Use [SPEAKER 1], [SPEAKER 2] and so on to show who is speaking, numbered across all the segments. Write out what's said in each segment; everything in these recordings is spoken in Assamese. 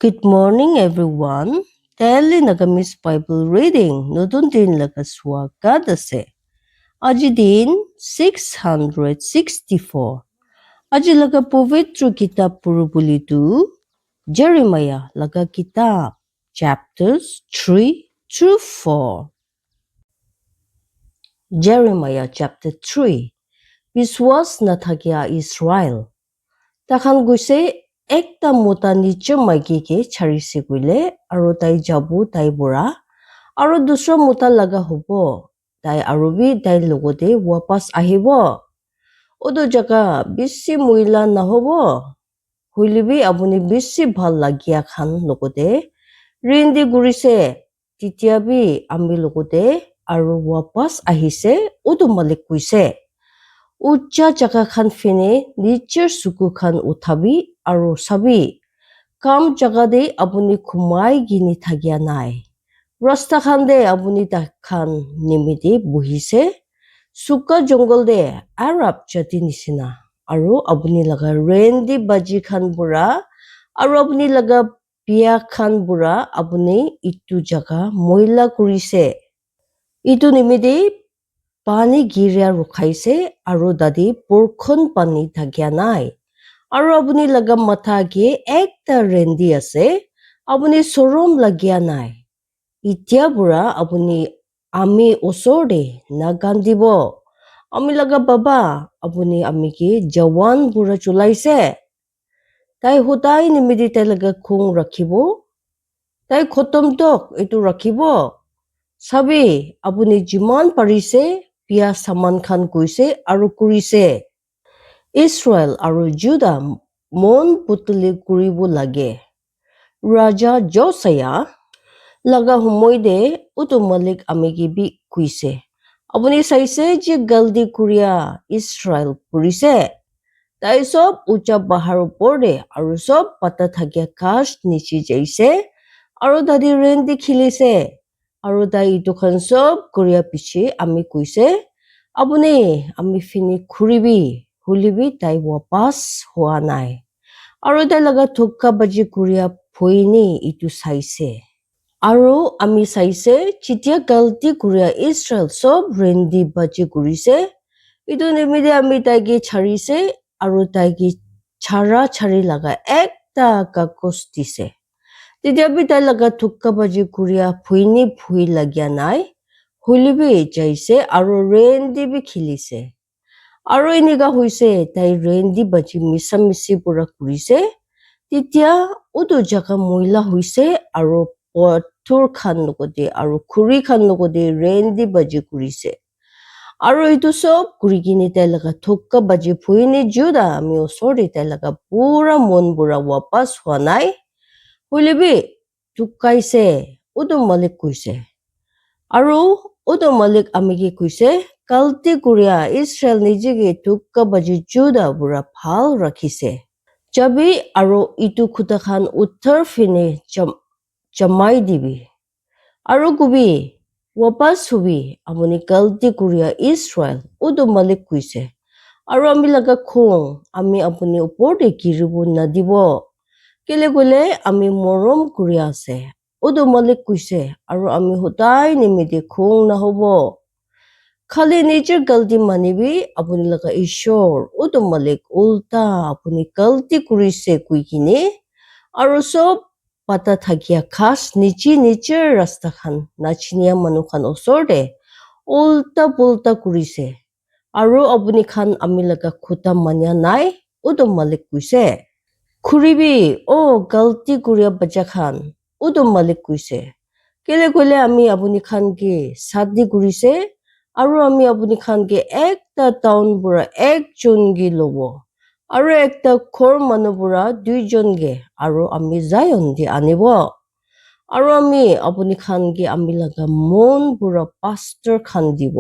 [SPEAKER 1] Good morning, everyone. Daily Nagamis Bible Reading. Nudun din lagaswaga dase. Aji din 664. Aji laga povitru kitab purubulidu. Jeremiah laga kitab. Chapters 3 through 4. Jeremiah chapter 3. Biswas na thagya Israel. Takhan guise একটা মোটা নিচৰ মাইকীকে ছাৰিছে গলে আৰু তাই যাব তাই বৰা আৰু দুসৰা মোটা লগা হ'ব তাই আৰু বি তাই লগতে ৱাপাস আহিব ওদো জাগা বেছি মহিলা নহব হইলিবি আপুনি বেছি ভাল লাগিয়া খান লগতে ৰিন্দি গুৰিছে তিতিয়াবি আমি লগতে আৰু ৱাপাস আহিছে ওদো মালিক কৈছে উচ্চা জাগা খান ফিনে নিচৰ সুকু খান উঠাবি আৰু চাবি কাম জাগা দে আপুনি খুমাই গিনি থাকিয়া নাই ৰাস্তা খান দে আপুনি তাখান নিমিতি বহিছে সুকা জংগল দে আৰব জাতি নিচিনা আৰু আপুনি লগা ৰেন্দি বাজি খান বুৰা আৰু আপুনি লগা বিয়া খান বুৰা আপুনি ইটো জাগা মহিলা কৰিছে ইটো নিমিতি পানী গিৰিয়া ৰখাইছে আৰু দাদি বৰখন পানী থাকিয়া নাই আৰু আপুনি লগা মাথা গে একটা ৰেন্দি আছে আপুনি চৰম লাগিয়া নাই ইতিয়া বুঢ়া আপুনি আমি ওচৰতে নাগান্দিব আমি লগা বাবা আপুনি আমি কি জৱান বুঢ়া চলাইছে তাই সদায় নিমিতি তাই লগা খুং ৰাখিব তাই খতম তক এইটো ৰাখিব চাবি আপুনি যিমান পাৰিছে বিয়া সামান খান কৈছে আৰু কৰিছে ইছৰাইল আৰু জুদা মন পুতলি কৰিব লাগে ৰাজা জোসায়া লগা সময় দে উটো মালিক আমি বি কৈছে আপুনি চাইছে যে গলদি কৰিয়া ইছৰাইল কৰিছে তাই সব উচ্চা পাহাৰ ওপৰতে আৰু সব পাতা থাকিয়া কাষ নিচি যাইছে আৰু দাদি ৰেন্দি খেলিছে আৰু তাই ইটো খান সব কৰিয়া পিছে আমি কৈছে আপুনি আমি ফিনি ঘূৰিবি হুলিবি তাই ৱাপাস হোৱা নাই আৰু তাই লগা থুকা বাজি কৰিয়া ভৈনি ইটো চাইছে আৰু আমি চাইছে যেতিয়া গলতি কৰিয়া ইছৰাইল সব ৰেন্দি বাজি কৰিছে ইটো নিমিতে আমি তাইকে ছাৰিছে আৰু তাইকে ছাৰি লগা একটা কাগজ দিছে তেতিয়াবি তাই লগা থুকা বাজি কৰিয়া ভৈনি ভুই লাগিয়া নাই হুলিবি যাইছে আৰু ৰেন্দি বি খেলিছে আৰু এনেকা হৈছে তাই ৰেন্দি বাজি মিছামিছি পৰা কৰিছে তেতিয়া উটো জাগা মহিলা হৈছে আৰু পথৰ খান লগতে আৰু খুৰী খান লগতে ৰেন্দি বাজি কৰিছে আৰু এইটো সব কৰি কিনি তাই লগা থুকা বাজি ভুইনি জুদা আমি ওচৰতে তাই লগা পুৰা মন বুঢ়া ৱাপাস হোৱা নাই হুলিবি টুকাইছে উটো মালিক কৈছে আৰু উটো মালিক আমি কি কৈছে গলতি কৰিয়া ইছৰাইল নিজেকে টুকা বাজি জুদা বুঢ়া ভাল ৰাখিছে যাবি আৰু ইটো খুটা খান উত্তৰ ফিনে জমাই দিবি আৰু কবি ৱাপাস হবি আপুনি গলতি কৰিয়া ইছৰাইল উটো মালিক কৈছে আৰু আমি লগা খুং আমি আপুনি ওপৰতে গিৰিব নাদিব কেলে গলে আমি মৰম কৰি আছে উটো মালিক কৈছে আৰু আমি সদায় নিমিতি খুং নহব খালি নিজৰ গলতি মানিবি আপুনি লগা ঈশ্বৰ উটো মালিক উল্টা আপুনি গলতি কৰিছে কৈ কিনে আৰু সব পাতা থাকিয়া খাস নিচৰ ৰাস্তা খান নাচিনিয়া মানুহ খান ওচৰতে উল্টা পুল্টা কৰিছে আৰু আপুনি খান আমি লগা খুটা মানিয়া নাই উটো মালিক কৈছে খুৰিবি গলতি কৰিয়া বাচ্চা খান উটো মালিক কৈছে কেলে কলে আমি আপুনি খান কি শাদি কৰিছে আৰু আমি আপুনি খান কি একটা টাউন বুঢ়া একজন গে লব আৰু একটা ঘৰ মানুহ বুঢ়া দুইজনগে আৰু আমি জায়ন দি আনিব আৰু আমি আপুনি খান কি আমি লগা মন বুঢ়া পাষ্টৰ খান দিব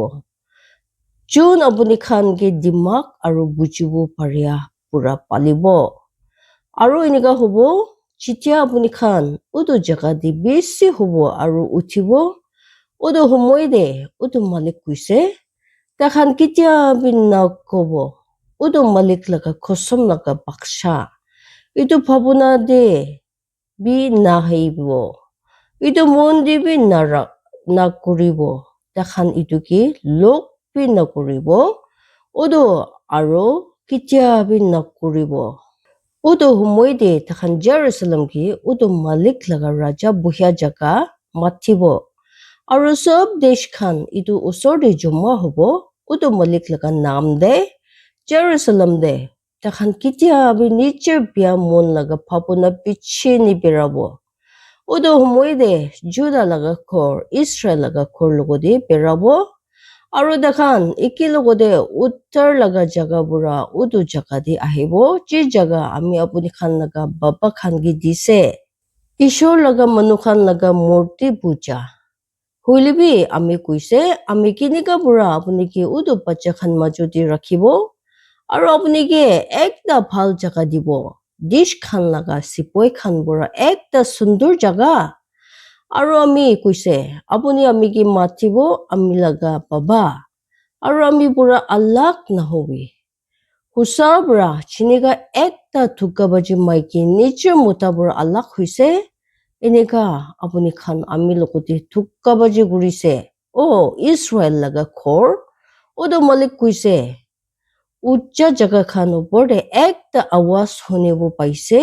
[SPEAKER 1] যোন আপুনি খান কি দিমাগ আৰু বুজিব পাৰিয়া বুঢ়া পালিব আৰু এনেকা হ'ব যেতিয়া আপুনি খান উটো জাগা দি বেছি হ'ব আৰু উঠিব উটো সময় দে উটো মালিক কৈছে তাখান কেতিয়া নকব উটো মালিক লগা খসম লগা বাক্সা ইটো ভাবনা দে বি নাহিব ইটো মন্দিৰ বি নকৰিব তাখান ইটো কি লোক বি নকৰিব উদো আৰু কেতিয়া বি নকৰিব উদো সময়তে তাখান জেৰুজালেম কি উদো মালিক লগা ৰাজা বহিয়া জাগা মাতিব আৰু সব দেশ খান ইটো ওচৰতে জমা হ'ব উদো মালিক লগা নাম দে জেৰুজালেম দে তাখান কেতিয়া বি নিজৰ বিয়া মন লগা ভাৱনা পিছে নিবেৰাব উদো সময়তে জুদা লগা ঘৰ ইছৰাইল লগা ঘৰ লগতে বেৰাব আৰু দেখান একেলগতে উত্তৰ লগা জাগা বুঢ়া উদো জাগা দি আহিব যি জাগা আমি আপুনি খান লগা বাবা খান কি দিছে ঈশ্বৰ লগা মানুহ খান লগা মূৰ্তি পূজা হলিবি আমি কৈছে আমি কেনেকা বুঢ়া আপুনি কি উদো বাচ্চা খান মাজতে ৰাখিব আৰু আপুনি কি একটা ভাল জাগা দিব দিশ খান লগা চিপৈ খান বুঢ়া একটা সুন্দৰ জাগা আৰু আমি কৈছে আপুনি আমি কি মাতিব আমি লগা বাবা আৰু আমি বুঢ়া আল্লাহ নহবি হুচা বুঢ়া চিনিকা একটা ধুকাবাজি মাইকী নিজৰ মোটা বুঢ়া আল্লাহ হৈছে এনেকা আপুনি খান আমি লগতে ধুকাবাজি কৰিছে ইছৰাইল লগা ঘৰ উদো মালিক কৈছে উচ্চা জাগা খান ওপৰতে একটা আৱাজ শুনিব পাইছে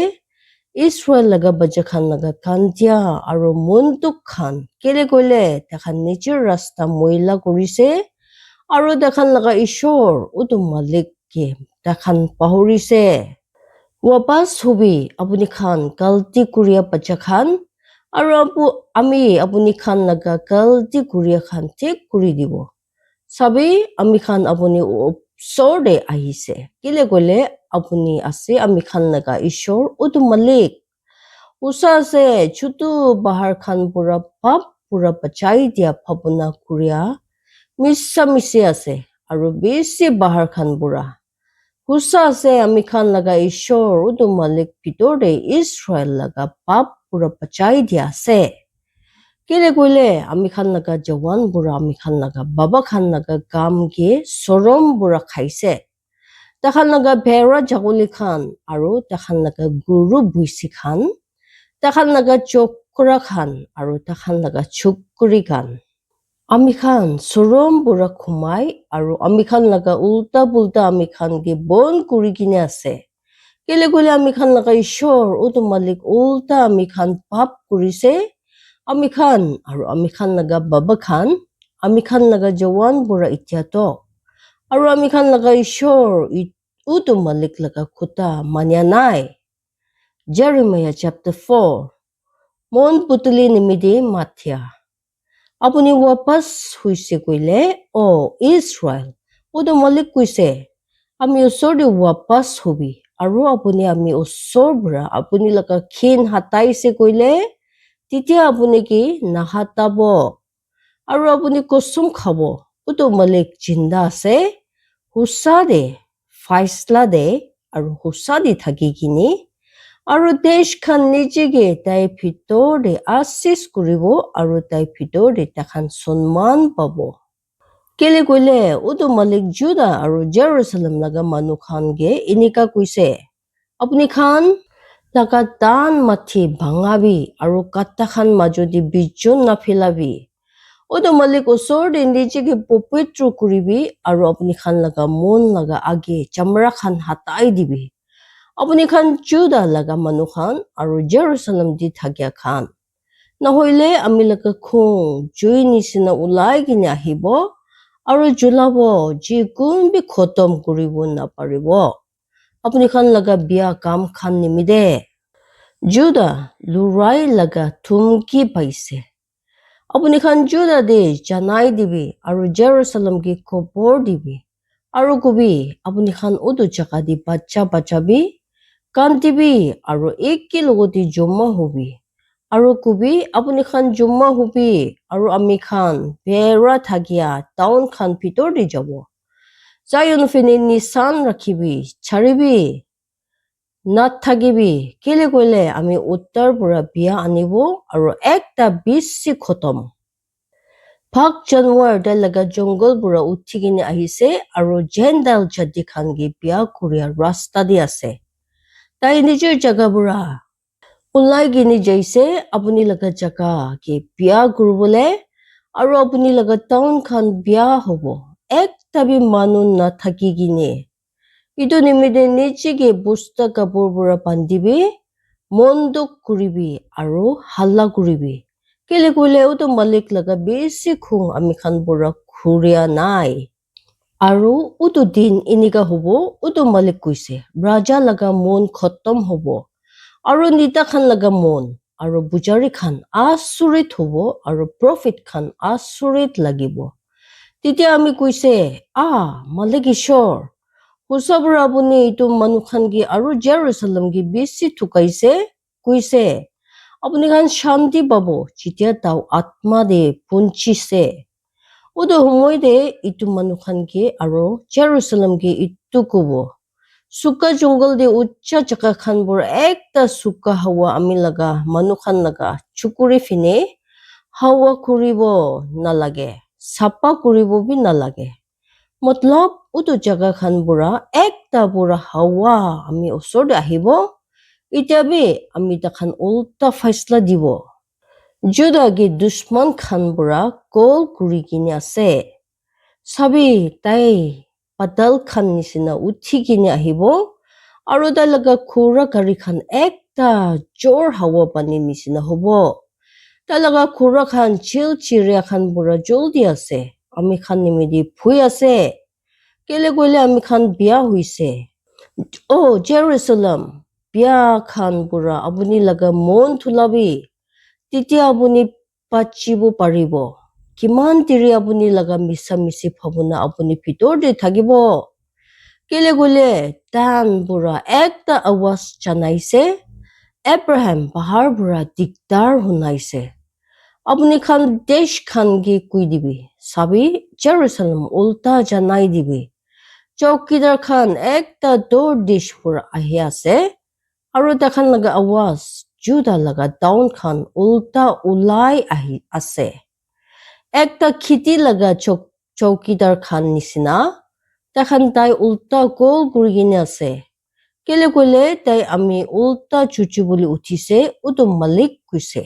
[SPEAKER 1] ইছৰাইল লগা বাচ্চা খান লগা কান্দিয়া আৰু মনটোক খান কেলে কৈলে তাখান নিজৰ ৰাস্তা ময়লা কৰিছে আৰু তাখান লগা ঈশ্বৰ উদো মালিককে তাখান পাহৰিছে ৱাপাছ হবি আপুনি খান গালতি কৰিয়া বাচ্চা খান আৰু আমি আপুনি খান লগা গালতি কৰিয়া খান ঠিক কৰি দিব চাবি আমি খান আপুনি ওচৰতে আহিছে কেলে কৈলে আপুনি আছে আমি খান লগা ঈশ্বৰ উদো মালিক উচা আছে ছোটো বাহাৰ খান পুৰা পাপ পুৰা বাচাই দিয়া ভাৱনা কৰিয়া মিছা মিছি আছে আৰু বেছি বাহাৰ খান বুঢ়া হুচা আছে আমি খান লগা ঈশ্বৰ উদো মালিক ভিতৰতে ইছৰাইল লগা পাপ পুৰা বাচাই দিয়া আছে কেলে কৈলে আমি খান লগা জৱান বুঢ়া আমি খান লগা বাবা খান লগা কামকে চৰম বুঢ়া খাইছে তাখান লগা ভেৰা জাগলি খান আৰু তাখান লগা গৰু বুইছি খান তাখান লগা চক্ৰা খান আৰু তাখান লগা চুকুৰি খান আমি খান চৰম বুঢ়া সোমাই আৰু আমি খান লগা উল্টা পুল্টা আমি খান কি বন কৰি কিনে আছে কেলে কৈলে আমি খান লগা ঈশ্বৰ উদো মালিক উল্টা আমি খান পাপ কৰিছে আমি খান আৰু আমি খান লগা বাবা খান আমি খান লগা জৱান বুঢ়া এতিয়াতো আৰু আমি খান লগা ঈশ্বৰ উদো মালিক লগা খুটা মানিয়া নাই Jeremiah chapter 4 মন পুতলি নিমিদি মাথিয়া আপুনি ৱাপাছ হৈছে কৈলে ইছৰাইল উদো মালিক কৈছে আমি ওচৰতে ৱাপাছ হবি আৰু আপুনি আমি ওচৰ বুঢ়া আপুনি লগা ক্ষীণ হাতাইছে কৈলে তেতিয়া আপুনি কি নাহাতাব আৰু আপুনি কচুম খাব উদো মালিক জিন্দা আছে হুচা দে ফাইছলা দে আৰু হুচা দি থাকি কিনি আৰু দেশ খান নিজেগে তাই ভিতৰতে আশিস কৰিব আৰু তাই ভিতৰতে তাখান সন্মান পাব কেলে কৈলে উদো মালিক জুদা আৰু জেৰুজালেম লগা মানুহ খানগে এনেকা কৈছে আপুনি খান লগা দান মাথি ভাঙাবি আৰু কাটা খান মাজদি বিজন নাফেলাবি উদো মালিক ওচৰতে নিজেগে পবিত্ৰ কৰিবি আৰু আপুনি খান লগা মন লগা আগে চামৰা খান হাতাই দিবি আপুনি খান জুদা লগা মানুহ খান আৰু জেৰুজালেম দি থাকিয়া খান নহলে আমি লগা খুং জুই নিচিনা ওলাই কিনে আহিব আৰু জ্বলাব যি কোনবি খতম কৰিব নাপাৰিব আপুনি খান লগা বিয়া কাম খান নিমিদে জুদা লুৰাই লগা থুমকি পাইছে আপুনি খান জুদা দে জানাই দিবি আৰু জেৰুজালেম কি খবৰ দিবি আৰু কবি আপুনি খান উদো জাগা দি বাচ্চা বাচাবি কান্দিবি আৰু একেলগতে জমা হবি আৰু কবি আপুনি খান জমা হবি আৰু আমি খান বেৰা থাকিয়া টাউন খান ভিতৰতে যাব জায়ন ফিনে নিচান ৰাখিবি চাৰিবি নাথাকিবি কেলে কৈলে আমি উত্তৰ পৰা বিয়া আনিব আৰু একটা বেছি খতম ভাগ জানুৱাৰ দাল লগা জংগল পৰা উঠি কিনে আহিছে আৰু জেনদাল জাতি খানগে বিয়া কৰিয়া ৰাস্তা দি আছে তাই নিজৰ জাগা বুঢ়া Ulai gini jaise apuni laga jaka ke biya kuribole aru apuni laga town khan biya hobo ekta bi manu nathaki gini itu nimide nichege bosta kapur pura bandibi mondok kuribi aru halla kuribi kele kule uto malik laga besi khung ami khan pura khuria nai aru uto din inika hobo uto malik kuise raja laga mon khatam hobo aru nita khan laga mon aru bujari khan asurit hobo aru profit khan asurit lagibo titia ami kuise malik ishor kusabra apuni itu manu khan ki aru Jerusalem ki besi thukaise kuise apuni khan shanti pabo jitia tau atma de punchise udo humoi de itu manu khan ki aru Jerusalem ki itu kubo suka jungle de ucha jaka khan bor ekta suka hawa ami laga manu khan laga chukuri fine hawa kuribo nalage sapa kuribo bi nalage matlab utu jaga khan bura ekta bura hawa ami osor de ahibo itya bi ami takhan ulta faisla dibo juda gi dushman khan bura kol kuri kini ase sabi tai padal khan nisina uthi kini ahibo aru tai laga khura gari khan ekta jor hawa pani nisina hobo tai laga khura khan chil chiria khan bura joldi ase ami khan nimidi phui ase kele koile ami khan biya huise Jerusalem biya khan pura apuni laga mon thulabi titia apuni pachibo paribo kiman tiri apuni laga misa misi bhabuna apuni pitor de thagibo kele koile tan pura ekta awas janaise Abraham bahar pura dikdar hunaise apuni khan desh khan gi kui dibi sabi Jerusalem ulta janai dibi Chowkidar khan ekta dor dish pura ahi ase aru takhan laga awas juda laga town khan ulta ulai ahi ase ekta khiti laga chowkidar khan nisina takhan tai ulta gol kurigine ase kele koile tai ami ulta chuchu boli uthise utu malik kuise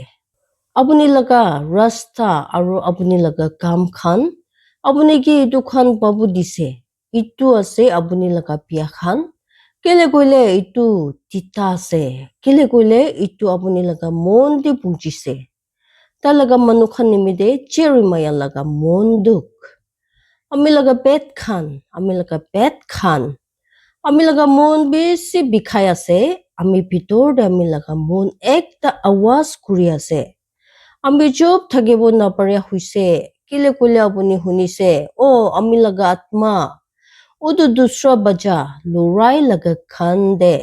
[SPEAKER 1] apuni laga rasta aru apuni laga kam khan apuni ki etu khan babu dise itu ase apuni laga biya khan kele koile itu tita ase kele koile itu apuni laga mon de punchise ta laga manu khan nimide Jeremiah laga monduk ami laga pet khan ami laga mon besi bikhai ase ami bitor de ami laga mon ekta awas kuri ase ami job thagibo naparia huise kile kule apuni hunise ami laga atma udu dusra baja lurai laga khan de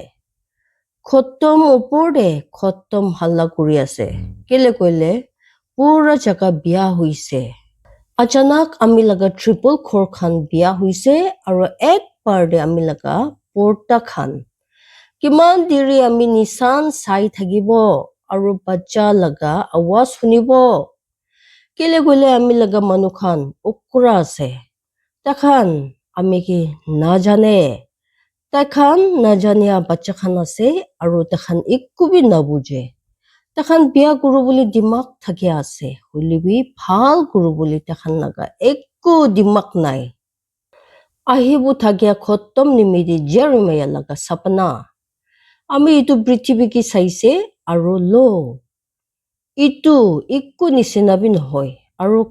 [SPEAKER 1] khotom upor de khotom halla kuri ase kile koile pura jaga biya huise achanak ami laga triple khor khan biya huise aru ek par de ami laga porta khan kiman diri ami nisan sai thagibo aru bacha laga awas hunibo kile koile ami laga manu khan ukra ase takhan ami ki na jane takhan na jania bacha khan ase aru takhan ikku bi na buje takhan biya kuru boli dimak thaki ase hoilebi bhal kuru boli takhan laga ekku dimak nai ahibu thakia khotom nimidi Jeremiah laga sapna ami itu prithibhi ki saise aru lo itu ikku nisina bi nohoy aru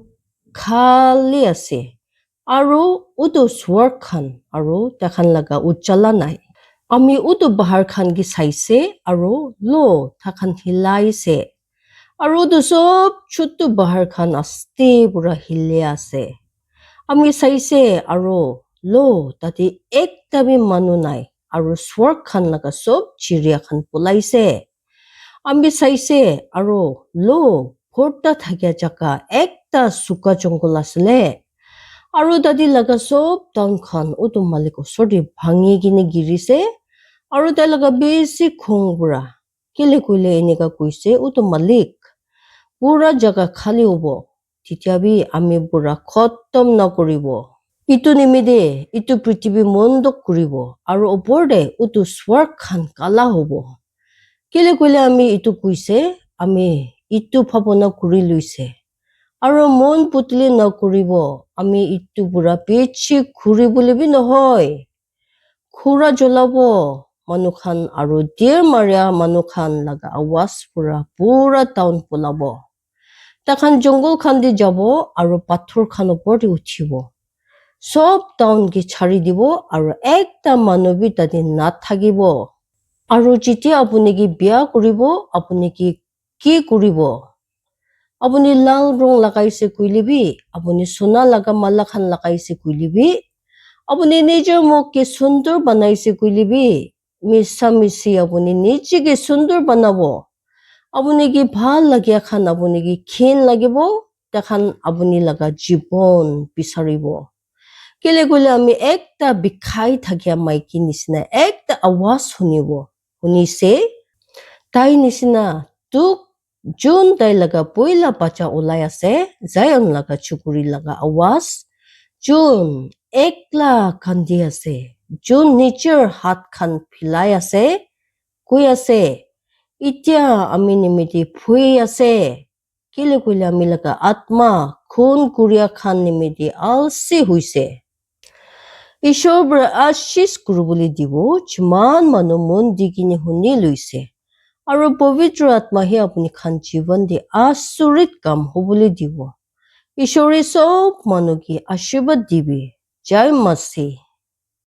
[SPEAKER 1] khali ase aru utu swar khan aru takhan laga uchala nai ami utu bahar khan ki saise aru lo takhan hilaise aru utu sob chutu bahar khan aste pura hile ase ami saise aru lo tati ekta bi manu nai aru swar khan laga sob chiria khan pulaise ami saise aru lo porta thakya jaka ekta suka jongol asle aru tadi laga sob town khan utu malik osor de bhangi kine girise aru tai laga besi khung pura kile koile enika kuise utu malik pura jaga khali hobo titia bi ami pura khotom na kuribo itu nimide itu prithibhi mondok kuribo aru opor de utu swar khan kala hobo কেলে কইলে আমি ইটো কৈছে আমি ইটো ভাৱনা কৰি লৈছে আৰু মন পুতলি নকৰিব আমি ইটো পুৰা পেছি ঘূৰিবলৈ বি নহয় খুৰা জ্বলাব মানুহখান আৰু দেৰ মাৰিয়া মানুহখান লগা আৱাজ পুৰা টাউন পলাব তাখান জংগল খান দি যাব আৰু পাথৰ খান ওপৰত উঠিব সব টাউন কি ছাড়ি দিব আৰু একটা মানুহ বি তাতে নাথাকিব আৰু যেতিয়া আপুনি কি বিয়া কৰিব আপুনি কি কৰিব আপুনি লাল ৰং লাগাইছে কইলিবি আপুনি সোনা লাগা মালা খান লাগাইছে কইলিবি আপুনি নিজৰ মুখকে সুন্দৰ বনাইছে কইলিবি মিছা মিছি আপুনি নিজকে সুন্দৰ বনাব আপুনি কি ভাল লাগিয়া খান আপুনি কি ক্ষীণ লাগিব তাখান আপুনি লাগা জীৱন বিচাৰিব কেলে কইলে আমি একটা বিখাই থাকিয়া মাইকী নিচিনা একটা আৱাজ শুনিব শুনিছে তাই নিচিনা তোক যোন তাই লাগা পইলা বাচ্চা ওলাই আছে জায়ন লাগা চুকুৰি লাগা আৱাজ যোন একলা কান্দি আছে যোন নিজৰ হাত খান ফিলাই আছে কৈ আছে এতিয়া আমি নিমিতি ফুই আছে কেলে কইলে আমি লাগা আত্মা খুন কুৰিয়া খান নিমিতি আলসি হৈছে ঈশ্বৰ আশীষ কৰিবলৈ দিব যিমান মানুহ মন দি কিনে শুনি লৈছে আৰু পবিত্ৰ আত্মাহে আপুনি খান জীৱন দি আচৰিত কাম হ'বলৈ দিব ঈশ্বৰে সব মানুহকে আশীৰ্বাদ দিবি জয় মাসি